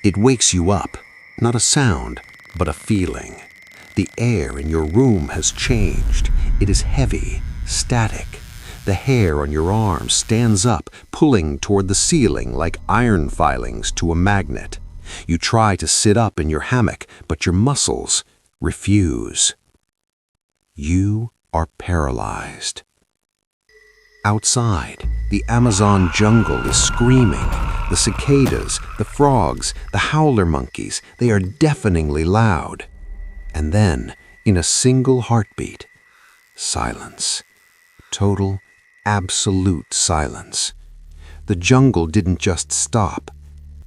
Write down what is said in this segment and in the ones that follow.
It wakes you up, not a sound, but a feeling. The air in your room has changed. It is heavy, static. The hair on your arm stands up, pulling toward the ceiling like iron filings to a magnet. You try to sit up in your hammock, but your muscles refuse. You are paralyzed. Outside, the Amazon jungle is screaming. The cicadas, the frogs, the howler monkeys, they are deafeningly loud. And then, in a single heartbeat, silence. Total, absolute silence. The jungle didn't just stop,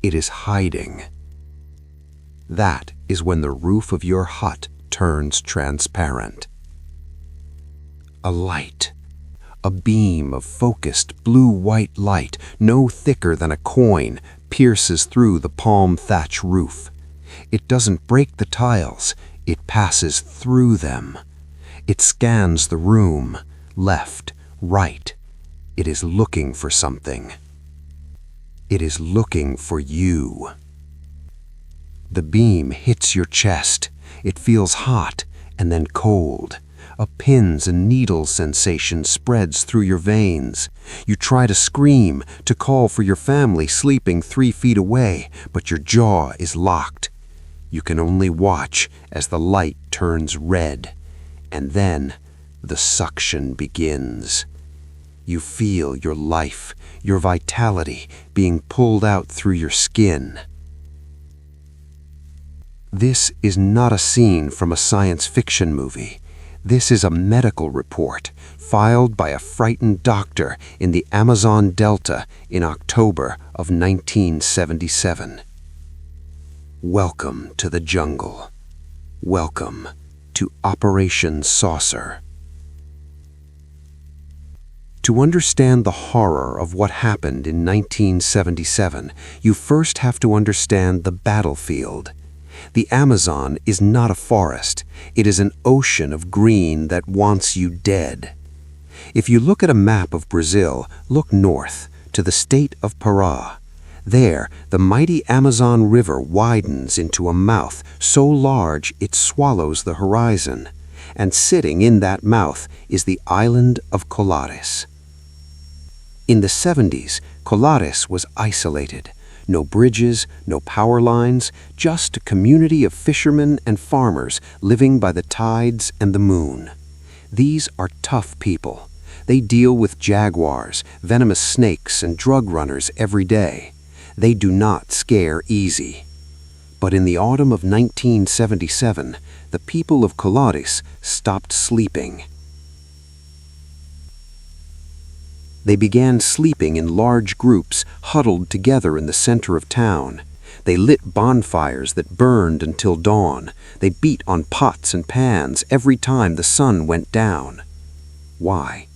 it is hiding. That is when the roof of your hut turns transparent. A light. A beam of focused blue-white light, no thicker than a coin, pierces through the palm thatch roof. It doesn't break the tiles, it passes through them. It scans the room, left, right. It is looking for something. It is looking for you. The beam hits your chest. It feels hot and then cold. A pins and needles sensation spreads through your veins. You try to scream, to call for your family sleeping 3 feet away, but your jaw is locked. You can only watch as the light turns red, and then the suction begins. You feel your life, your vitality being pulled out through your skin. This is not a scene from a science fiction movie. This is a medical report filed by a frightened doctor in the Amazon Delta in October of 1977. Welcome to the jungle. Welcome to Operation Saucer. To understand the horror of what happened in 1977, you first have to understand the battlefield. The Amazon is not a forest. It is an ocean of green that wants you dead. If you look at a map of Brazil, look north to the state of Pará. There, the mighty Amazon River widens into a mouth so large it swallows the horizon. And sitting in that mouth is the island of Colares. In the 70s, Colares was isolated. No bridges, no power lines, just a community of fishermen and farmers living by the tides and the moon. These are tough people. They deal with jaguars, venomous snakes, and drug runners every day. They do not scare easy. But in the autumn of 1977, the people of Colares stopped sleeping. They began sleeping in large groups, huddled together in the center of town. They lit bonfires that burned until dawn. They beat on pots and pans every time the sun went down. Why?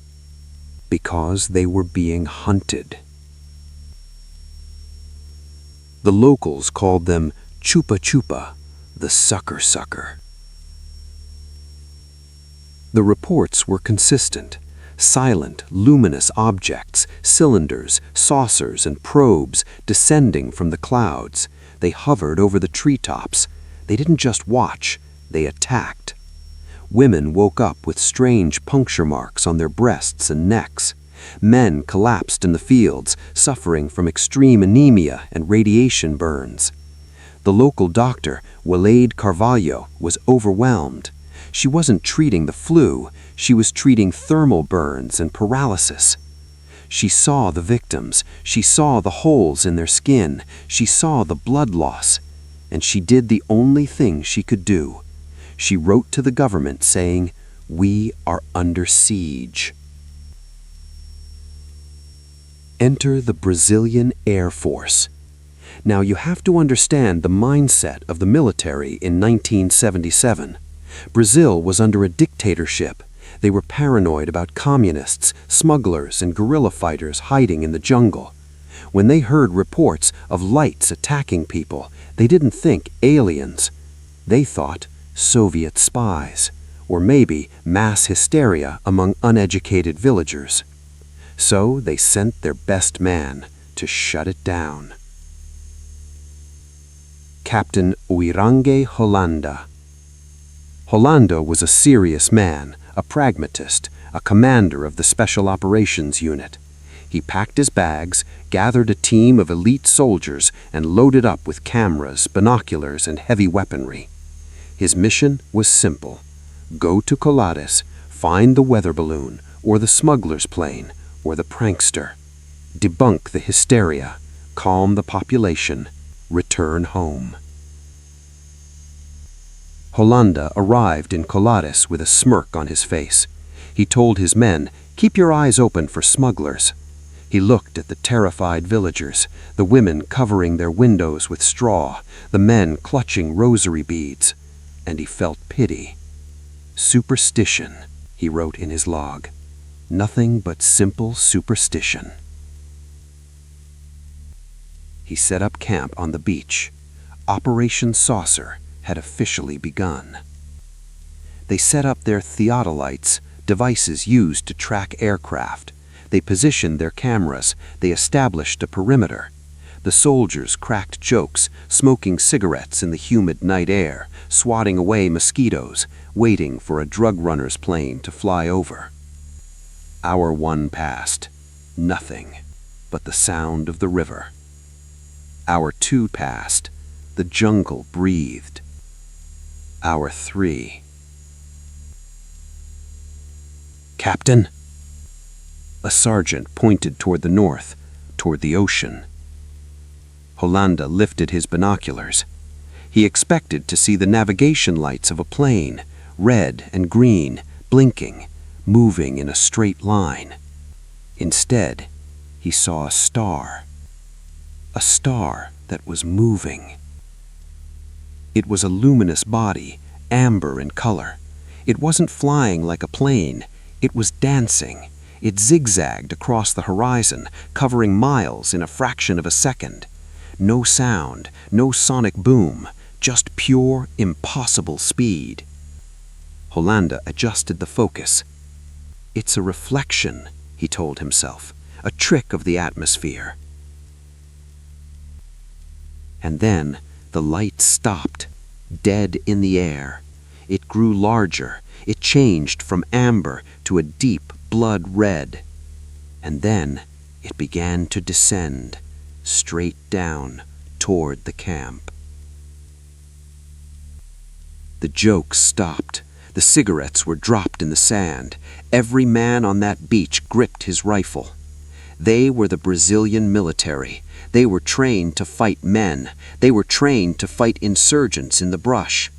Because they were being hunted. The locals called them Chupa-chupa, the sucker. The reports were consistent. Silent, luminous objects, cylinders, saucers, and probes descending from the clouds. They hovered over the treetops. They didn't just watch, they attacked. Women woke up with strange puncture marks on their breasts and necks. Men collapsed in the fields, suffering from extreme anemia and radiation burns. The local doctor, Waleed Carvalho, was overwhelmed. She wasn't treating the flu, she was treating thermal burns and paralysis. She saw the victims, she saw the holes in their skin, she saw the blood loss, and she did the only thing she could do. She wrote to the government saying, "We are under siege." Enter the Brazilian Air Force. Now you have to understand the mindset of the military in 1977. Brazil was under a dictatorship. They were paranoid about communists, smugglers, and guerrilla fighters hiding in the jungle. When they heard reports of lights attacking people, they didn't think aliens. They thought Soviet spies, or maybe mass hysteria among uneducated villagers. So they sent their best man to shut it down. Captain Uirange Holanda. Holanda was a serious man, a pragmatist, a commander of the Special Operations Unit. He packed his bags, gathered a team of elite soldiers, and loaded up with cameras, binoculars, and heavy weaponry. His mission was simple: go to Colares, find the weather balloon, or the smuggler's plane, or the prankster. Debunk the hysteria, calm the population, return home. Holanda arrived in Colares with a smirk on his face. He told his men, "Keep your eyes open for smugglers." He looked at the terrified villagers, the women covering their windows with straw, the men clutching rosary beads, and he felt pity. "Superstition," he wrote in his log. "Nothing but simple superstition." He set up camp on the beach. Operation Saucer had officially begun. They set up their theodolites, devices used to track aircraft. They positioned their cameras. They established a perimeter. The soldiers cracked jokes, smoking cigarettes in the humid night air, swatting away mosquitoes, waiting for a drug runner's plane to fly over. Hour 1 passed. Nothing but the sound of the river. Hour 2 passed. The jungle breathed. Hour 3. "Captain?" A sergeant pointed toward the north, toward the ocean. Holanda lifted his binoculars. He expected to see the navigation lights of a plane, red and green, blinking, moving in a straight line. Instead, he saw a star that was moving. It was a luminous body, amber in color. It wasn't flying like a plane. It was dancing. It zigzagged across the horizon, covering miles in a fraction of a second. No sound, no sonic boom, just pure, impossible speed. Holanda adjusted the focus. "It's a reflection," he told himself, "a trick of the atmosphere." And then the light stopped, dead in the air. It grew larger. It changed from amber to a deep blood red. And then it began to descend, straight down toward the camp. The jokes stopped. The cigarettes were dropped in the sand. Every man on that beach gripped his rifle. They were the Brazilian military. They were trained to fight men. They were trained to fight insurgents in the brush.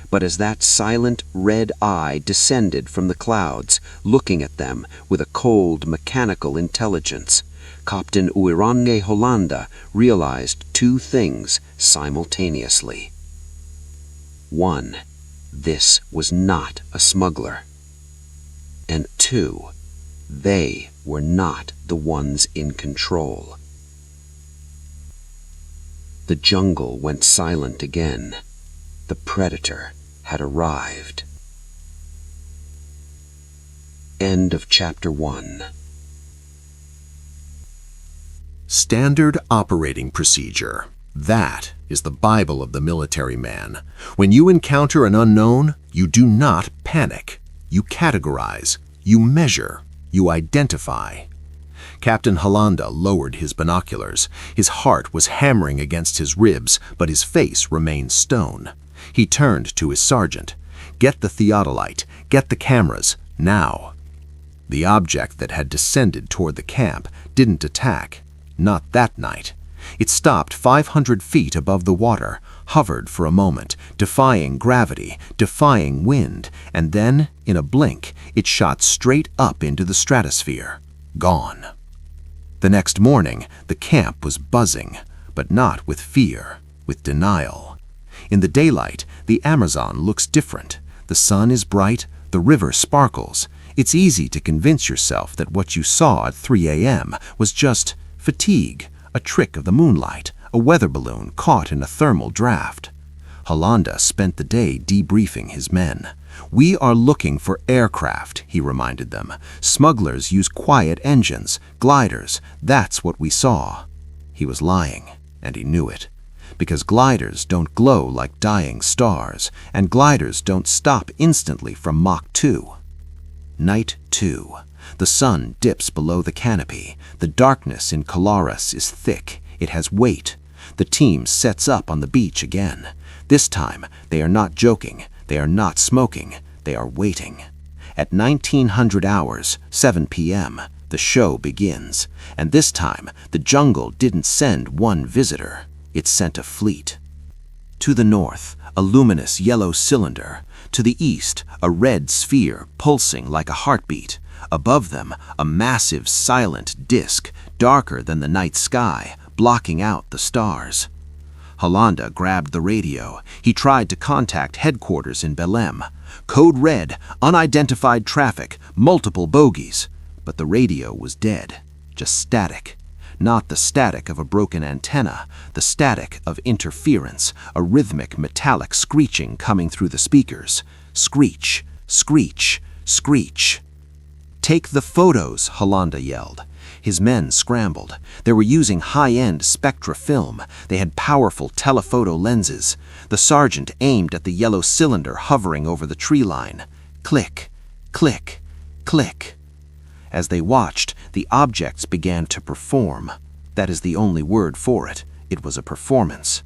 But as that silent red eye descended from the clouds, looking at them with a cold, mechanical intelligence, Captain Uirange Holanda realized 2 things simultaneously. 1, this was not a smuggler. And 2, they were not the ones in control. The jungle went silent again. The predator had arrived. End of Chapter 1. Standard operating procedure. That is the Bible of the military man. When you encounter an unknown, you do not panic. You categorize, you measure, you identify. Captain Holanda lowered his binoculars. His heart was hammering against his ribs, but his face remained stone. He turned to his sergeant. "Get the theodolite. Get the cameras. Now." The object that had descended toward the camp didn't attack. Not that night. It stopped 500 feet above the water, hovered for a moment, defying gravity, defying wind, and then, in a blink, it shot straight up into the stratosphere. Gone. The next morning, the camp was buzzing, but not with fear, with denial. In the daylight, the Amazon looks different. The sun is bright, the river sparkles. It's easy to convince yourself that what you saw at 3 a.m. was just fatigue, a trick of the moonlight, a weather balloon caught in a thermal draft. Holanda spent the day debriefing his men. "We are looking for aircraft," he reminded them. "Smugglers use quiet engines, gliders. That's what we saw." He was lying, and he knew it. because gliders don't glow like dying stars, and gliders don't stop instantly from Mach 2. Night 2. The sun dips below the canopy. The darkness in Colares is thick. It has weight. The team sets up on the beach again. This time, they are not joking. They are not smoking. They are waiting. At 1900 hours, 7 p.m., the show begins. And this time, the jungle didn't send one visitor. It sent a fleet. To the north, a luminous yellow cylinder. To the east, a red sphere pulsing like a heartbeat. Above them, a massive silent disk, darker than the night sky, blocking out the stars. Hollanda grabbed the radio. He tried to contact headquarters in Belém. Code red, unidentified traffic, multiple bogies. But the radio was dead, just static. Not the static of a broken antenna, the static of interference, a rhythmic metallic screeching coming through the speakers. Screech, screech, screech. "Take the photos," Hollanda yelled. His men scrambled. They were using high-end spectra film. They had powerful telephoto lenses. The sergeant aimed at the yellow cylinder hovering over the tree line. Click, click, click. As they watched, the objects began to perform. That is the only word for it. It was a performance.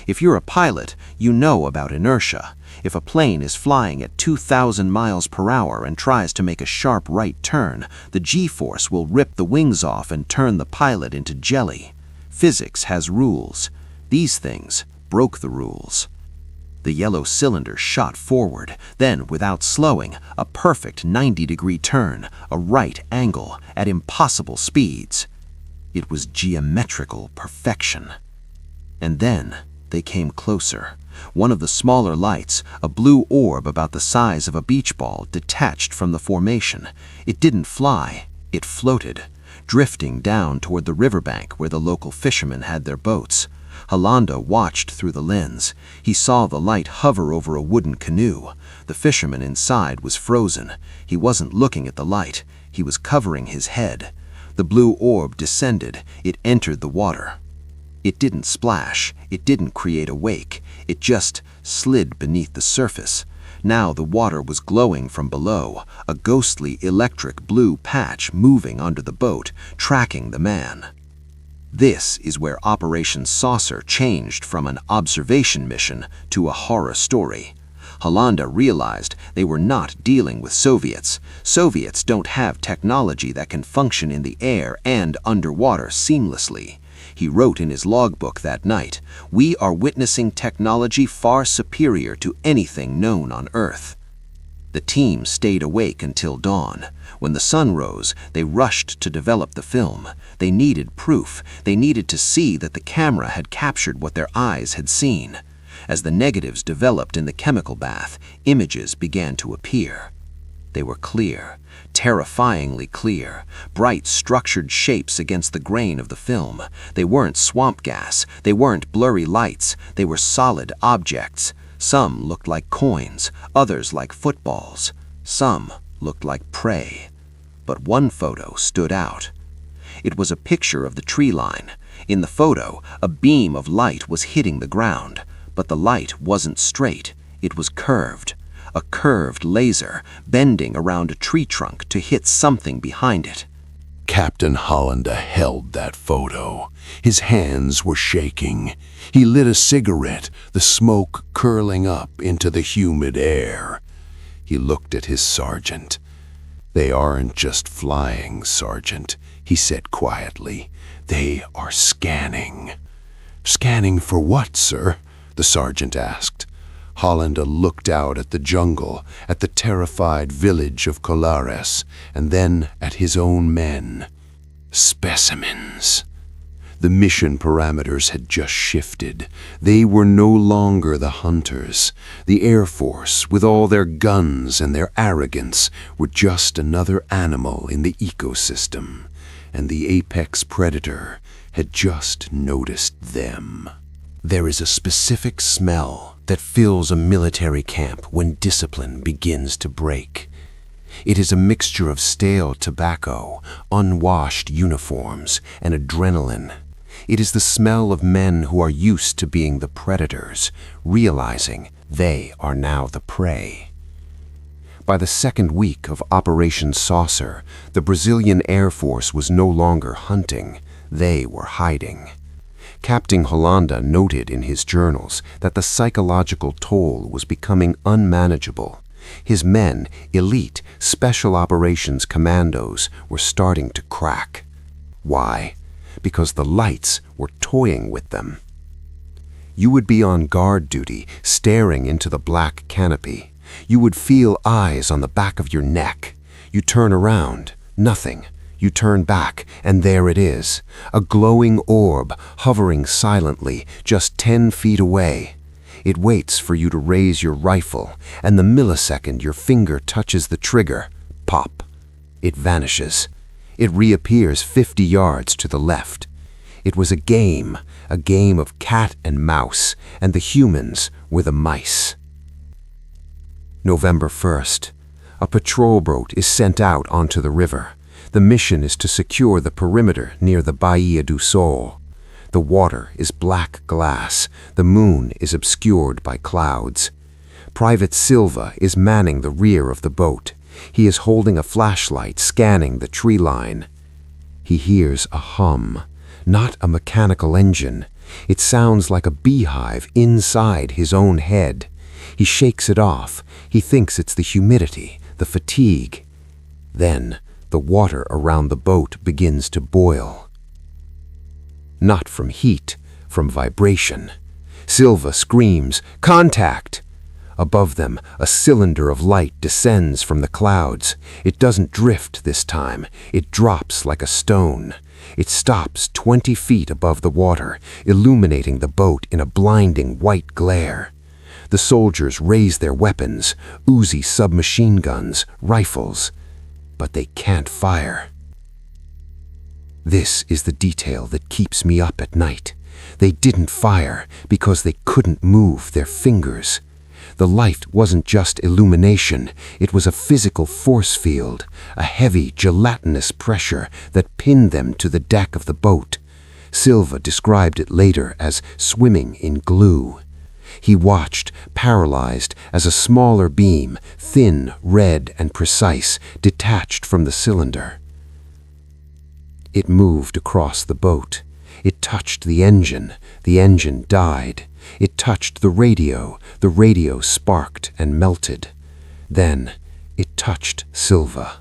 If you're a pilot, you know about inertia. If a plane is flying at 2,000 miles per hour and tries to make a sharp right turn, the G-force will rip the wings off and turn the pilot into jelly. Physics has rules. These things broke the rules. The yellow cylinder shot forward, then, without slowing, a perfect 90-degree turn, a right angle, at impossible speeds. It was geometrical perfection. And then they came closer. One of the smaller lights, a blue orb about the size of a beach ball, detached from the formation. It didn't fly, it floated, drifting down toward the riverbank where the local fishermen had their boats. Hollanda watched through the lens. He saw the light hover over a wooden canoe. The fisherman inside was frozen. He wasn't looking at the light. He was covering his head. The blue orb descended. It entered the water. It didn't splash. It didn't create a wake. It just slid beneath the surface. Now the water was glowing from below, a ghostly electric blue patch moving under the boat, tracking the man. This is where Operation Saucer changed from an observation mission to a horror story. Hollanda realized they were not dealing with Soviets. Soviets don't have technology that can function in the air and underwater seamlessly. He wrote in his logbook that night, "We are witnessing technology far superior to anything known on Earth." The team stayed awake until dawn. When the sun rose, they rushed to develop the film. They needed proof. They needed to see that the camera had captured what their eyes had seen. As the negatives developed in the chemical bath, images began to appear. They were clear, terrifyingly clear, bright structured shapes against the grain of the film. They weren't swamp gas, they weren't blurry lights, they were solid objects. Some looked like coins, others like footballs. Some looked like prey. But one photo stood out. It was a picture of the tree line. In the photo, a beam of light was hitting the ground, but the light wasn't straight, it was curved. A curved laser, bending around a tree trunk to hit something behind it. Captain Hollanda held that photo. His hands were shaking. He lit a cigarette, the smoke curling up into the humid air. He looked at his sergeant. "They aren't just flying, Sergeant," he said quietly. "They are scanning." "Scanning for what, sir?" the sergeant asked. Hollanda looked out at the jungle, at the terrified village of Colares, and then at his own men. Specimens. The mission parameters had just shifted. They were no longer the hunters. The Air Force, with all their guns and their arrogance, were just another animal in the ecosystem, and the apex predator had just noticed them. There is a specific smell that fills a military camp when discipline begins to break. It is a mixture of stale tobacco, unwashed uniforms, and adrenaline. It is the smell of men who are used to being the predators, realizing they are now the prey. By the second week of Operation Saucer, the Brazilian Air Force was no longer hunting, they were hiding. Captain Holanda noted in his journals that the psychological toll was becoming unmanageable. His men, elite Special Operations Commandos, were starting to crack. Why? Because the lights were toying with them. You would be on guard duty, staring into the black canopy. You would feel eyes on the back of your neck. You turn around, nothing. You turn back, and there it is, a glowing orb hovering silently just 10 feet away. It waits for you to raise your rifle, and the millisecond your finger touches the trigger, pop. It vanishes. It reappears 50 yards to the left. It was a game of cat and mouse, and the humans were the mice. November 1st. A patrol boat is sent out onto the river. The mission is to secure the perimeter near the Bahia do Sol. The water is black glass. The moon is obscured by clouds. Private Silva is manning the rear of the boat. He is holding a flashlight, scanning the tree line. He hears a hum, not a mechanical engine. It sounds like a beehive inside his own head. He shakes it off. He thinks it's the humidity, the fatigue. Then the water around the boat begins to boil. Not from heat, from vibration. Silva screams, "Contact!" Above them, a cylinder of light descends from the clouds. It doesn't drift this time. It drops like a stone. It stops 20 feet above the water, illuminating the boat in a blinding white glare. The soldiers raise their weapons, Uzi submachine guns, rifles, but they can't fire. This is the detail that keeps me up at night. They didn't fire because they couldn't move their fingers. The light wasn't just illumination, it was a physical force field, a heavy, gelatinous pressure that pinned them to the deck of the boat. Silva described it later as swimming in glue. He watched, paralyzed, as a smaller beam, thin, red, and precise, detached from the cylinder. It moved across the boat. It touched the engine died. It touched the radio sparked and melted. Then it touched Silva.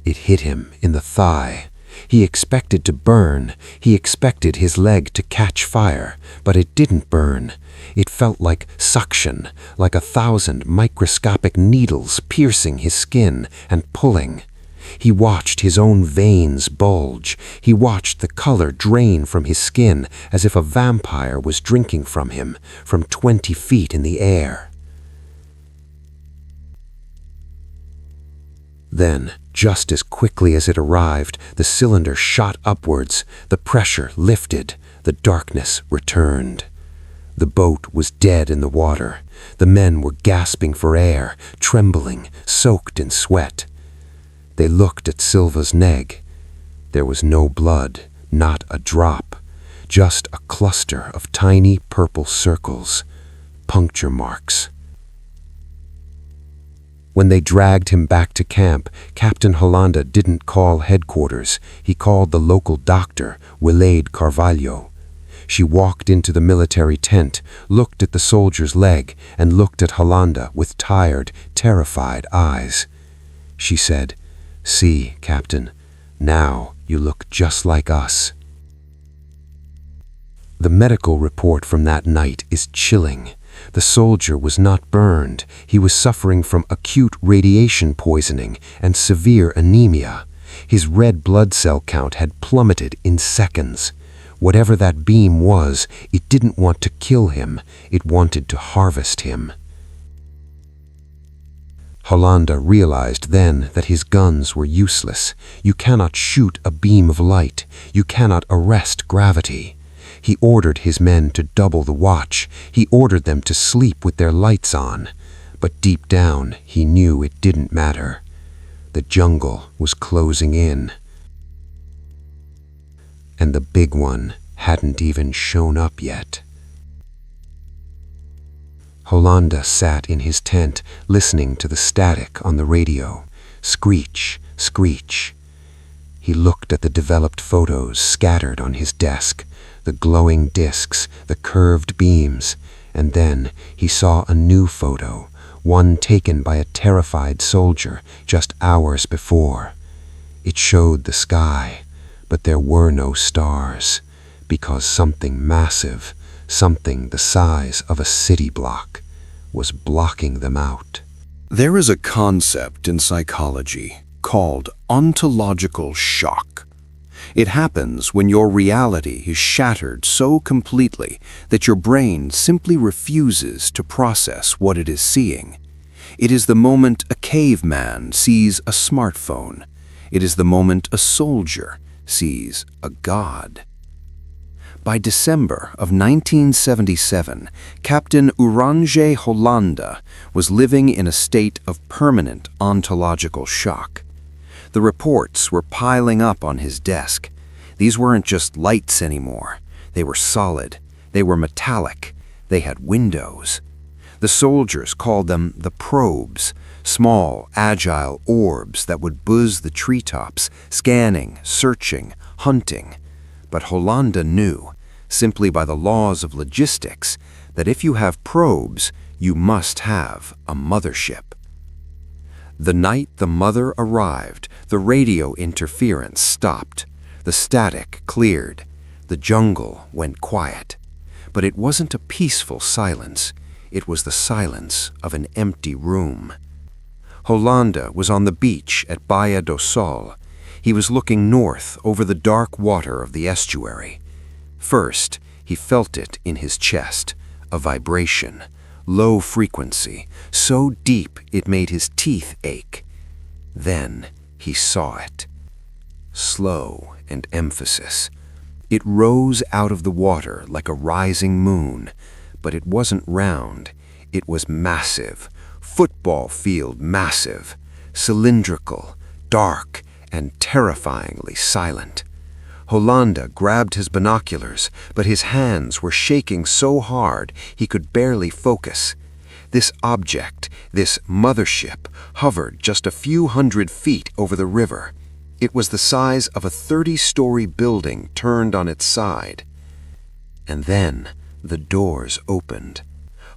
It hit him in the thigh. He expected to burn. He expected his leg to catch fire, but it didn't burn. It felt like suction, like 1,000 microscopic needles piercing his skin and pulling. He watched his own veins bulge. He watched the color drain from his skin as if a vampire was drinking from him from 20 feet in the air. Then, just as quickly as it arrived, the cylinder shot upwards. The pressure lifted. The darkness returned. The boat was dead in the water. The men were gasping for air, trembling, soaked in sweat. They looked at Silva's neck. There was no blood, not a drop, just a cluster of tiny purple circles, puncture marks. When they dragged him back to camp, Captain Holanda didn't call headquarters. He called the local doctor, Wilade Carvalho. She walked into the military tent, looked at the soldier's leg, and looked at Holanda with tired, terrified eyes. She said, "See, Captain, now you look just like us." The medical report from that night is chilling. The soldier was not burned. He was suffering from acute radiation poisoning and severe anemia. His red blood cell count had plummeted in seconds. Whatever that beam was, it didn't want to kill him. It wanted to harvest him. Holanda realized then that his guns were useless. You cannot shoot a beam of light. You cannot arrest gravity. He ordered his men to double the watch. He ordered them to sleep with their lights on. But deep down, he knew it didn't matter. The jungle was closing in. and the big one hadn't even shown up yet. Holanda sat in his tent, listening to the static on the radio. Screech, screech. He looked at the developed photos scattered on his desk, the glowing discs, the curved beams, and then he saw a new photo, one taken by a terrified soldier just hours before. It showed the sky, but there were no stars, because something massive, something the size of a city block, was blocking them out. There is a concept in psychology called ontological shock. It happens when your reality is shattered so completely that your brain simply refuses to process what it is seeing. It is the moment a caveman sees a smartphone. It is the moment a soldier sees a god. By December of 1977, Captain Oranje Holanda was living in a state of permanent ontological shock. The reports were piling up on his desk. These weren't just lights anymore. They were solid. They were metallic. They had windows. The soldiers called them the probes, small, agile orbs that would buzz the treetops, scanning, searching, hunting. But Holanda knew, simply by the laws of logistics, that if you have probes, you must have a mothership. The night the mother arrived, the radio interference stopped. The static cleared. The jungle went quiet. But it wasn't a peaceful silence. It was the silence of an empty room. Holanda was on the beach at Baía do Sol. He was looking north over the dark water of the estuary. First, he felt it in his chest, a vibration, low frequency, so deep it made his teeth ache. Then he saw it. Slow and emphasis. It rose out of the water like a rising moon, but it wasn't round. It was massive, football field massive, cylindrical, dark, and terrifyingly silent. Holanda grabbed his binoculars, but his hands were shaking so hard he could barely focus. This object, this mothership, hovered just a few hundred feet over the river. It was the size of a 30-story building turned on its side. And then the doors opened.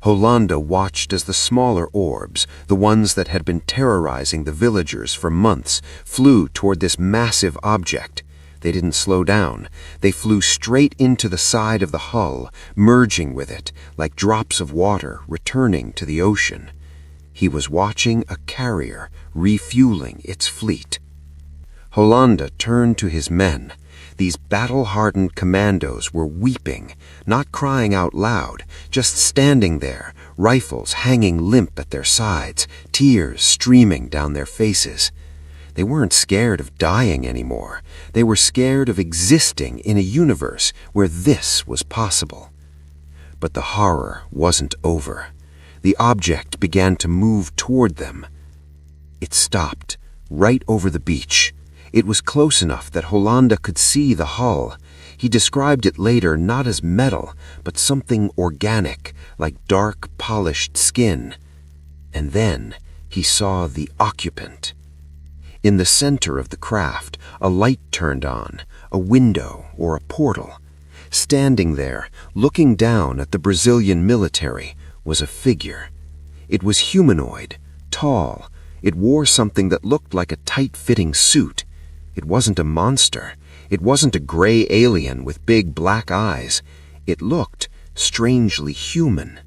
Holanda watched as the smaller orbs, the ones that had been terrorizing the villagers for months, flew toward this massive object. They didn't slow down. They flew straight into the side of the hull, merging with it, like drops of water returning to the ocean. He was watching a carrier refueling its fleet. Holanda turned to his men. These battle-hardened commandos were weeping, not crying out loud, just standing there, rifles hanging limp at their sides, tears streaming down their faces. They weren't scared of dying anymore. They were scared of existing in a universe where this was possible. But the horror wasn't over. The object began to move toward them. It stopped, right over the beach. It was close enough that Holanda could see the hull. He described it later not as metal, but something organic, like dark, polished skin. And then he saw the occupant. In the center of the craft, a light turned on, a window or a portal. Standing there, looking down at the Brazilian military, was a figure. It was humanoid, tall. It wore something that looked like a tight-fitting suit. It wasn't a monster. It wasn't a gray alien with big black eyes. It looked strangely human.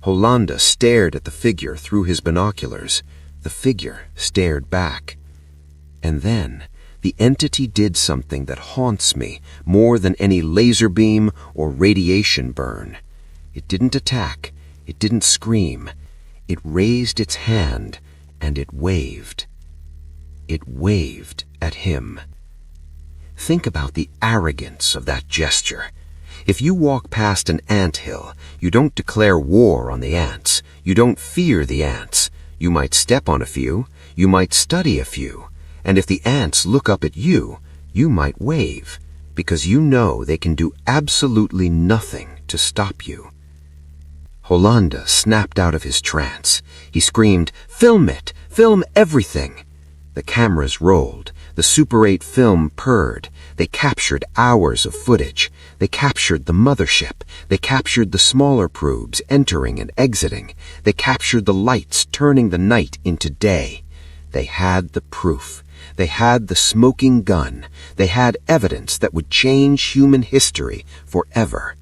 Holanda stared at the figure through his binoculars. The figure stared back. And then the entity did something that haunts me more than any laser beam or radiation burn. It didn't attack. It didn't scream. It raised its hand and it waved. It waved at him. Think about the arrogance of that gesture. If you walk past an anthill, you don't declare war on the ants. You don't fear the ants. You might step on a few. You might study a few. And if the ants look up at you, you might wave. because you know they can do absolutely nothing to stop you. Hollanda snapped out of his trance. He screamed, "Film it! Film everything!" The cameras rolled. The Super 8 film purred. They captured hours of footage. They captured the mothership. They captured the smaller probes entering and exiting. They captured the lights turning the night into day. They had the proof. They had the smoking gun. They had evidence that would change human history forever.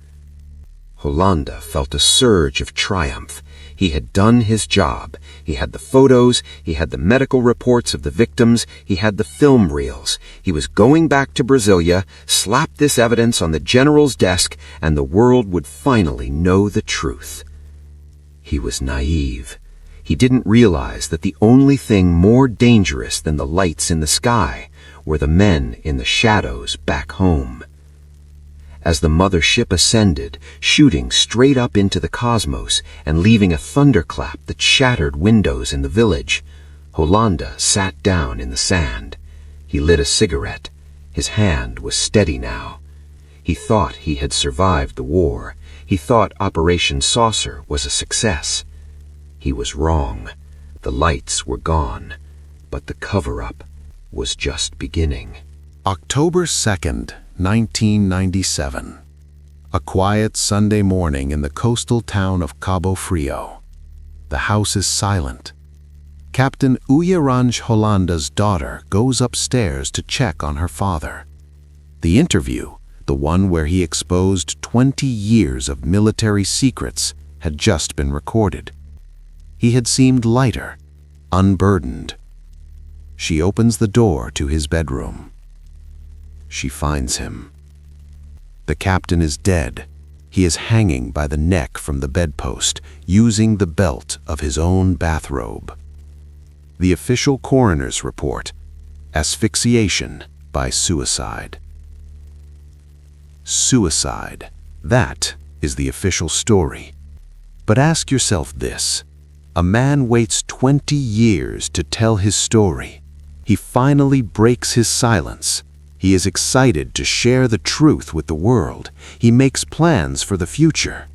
Hollanda felt a surge of triumph. He had done his job. He had the photos, he had the medical reports of the victims, he had the film reels. He was going back to Brasilia, slap this evidence on the general's desk, and the world would finally know the truth. He was naive. He didn't realize that the only thing more dangerous than the lights in the sky were the men in the shadows back home. As the mothership ascended, shooting straight up into the cosmos and leaving a thunderclap that shattered windows in the village, Hollanda sat down in the sand. He lit a cigarette. His hand was steady now. He thought he had survived the war. He thought Operation Saucer was a success. He was wrong. The lights were gone, but the cover-up was just beginning. October 2nd, 1997. A quiet Sunday morning in the coastal town of Cabo Frio. The house is silent. Captain Uyaranj Hollanda's daughter goes upstairs to check on her father. The interview, the one where he exposed 20 years of military secrets, had just been recorded. He had seemed lighter, unburdened. She opens the door to his bedroom. She finds him. The captain is dead. He is hanging by the neck from the bedpost, using the belt of his own bathrobe. The official coroner's report: asphyxiation by suicide. Suicide. That is the official story. But ask yourself this. A man waits 20 years to tell his story. He finally breaks his silence. He is excited to share the truth with the world. He makes plans for the future.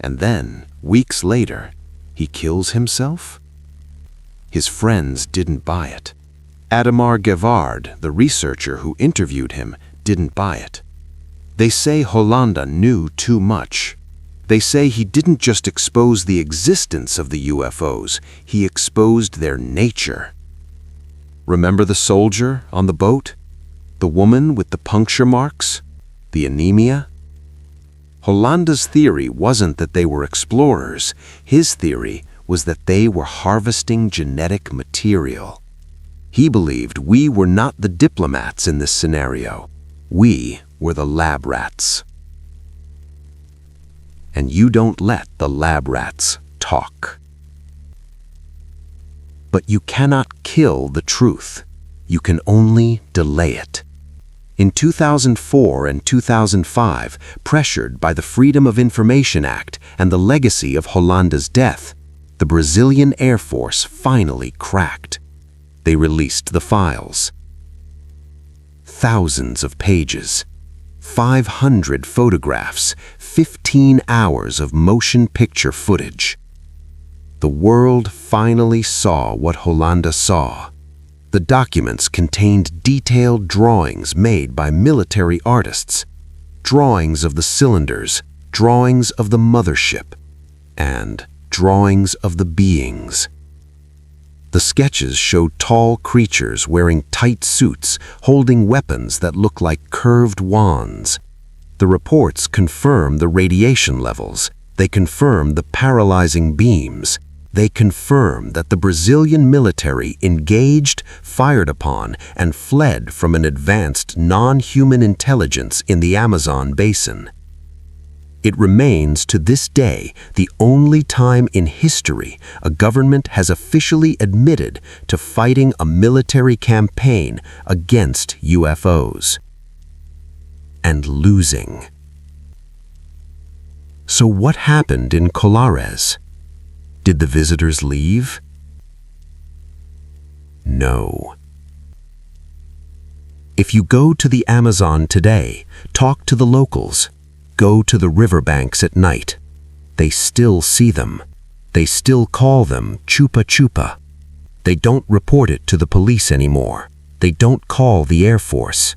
And then, weeks later, he kills himself? His friends didn't buy it. Ademar Gevard, the researcher who interviewed him, didn't buy it. They say Hollanda knew too much. They say he didn't just expose the existence of the UFOs, he exposed their nature. Remember the soldier on the boat? The woman with the puncture marks? The anemia? Hollanda's theory wasn't that they were explorers. His theory was that they were harvesting genetic material. He believed we were not the diplomats in this scenario. We were the lab rats. And you don't let the lab rats talk. But you cannot kill the truth. You can only delay it. In 2004 and 2005, pressured by the Freedom of Information Act and the legacy of Hollanda's death, the Brazilian Air Force finally cracked. They released the files. Thousands of pages, 500 photographs, 15 hours of motion picture footage. The world finally saw what Hollanda saw. The documents contained detailed drawings made by military artists, drawings of the cylinders, drawings of the mothership, and drawings of the beings. The sketches showed tall creatures wearing tight suits, holding weapons that look like curved wands. The reports confirm the radiation levels. They confirm the paralyzing beams. They confirm that the Brazilian military engaged, fired upon, and fled from an advanced non-human intelligence in the Amazon basin. It remains to this day the only time in history a government has officially admitted to fighting a military campaign against UFOs. And losing. So what happened in Colares? Did the visitors leave? No. If you go to the Amazon today, talk to the locals, go to the riverbanks at night. They still see them. They still call them Chupa-chupa. They don't report it to the police anymore. They don't call the Air Force,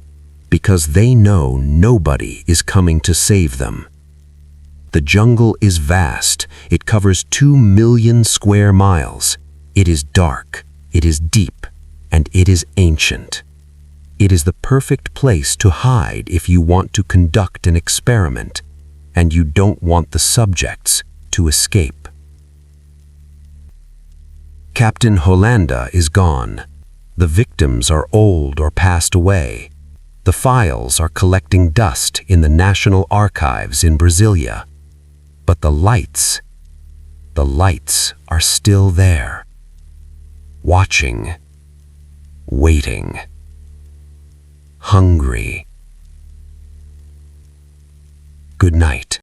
because they know nobody is coming to save them. The jungle is vast. It covers 2 million square miles. It is dark, it is deep, and it is ancient. It is the perfect place to hide if you want to conduct an experiment, and you don't want the subjects to escape. Captain Hollanda is gone. The victims are old or passed away. The files are collecting dust in the National Archives in Brasilia. But the lights are still there. Watching, waiting, hungry. Good night.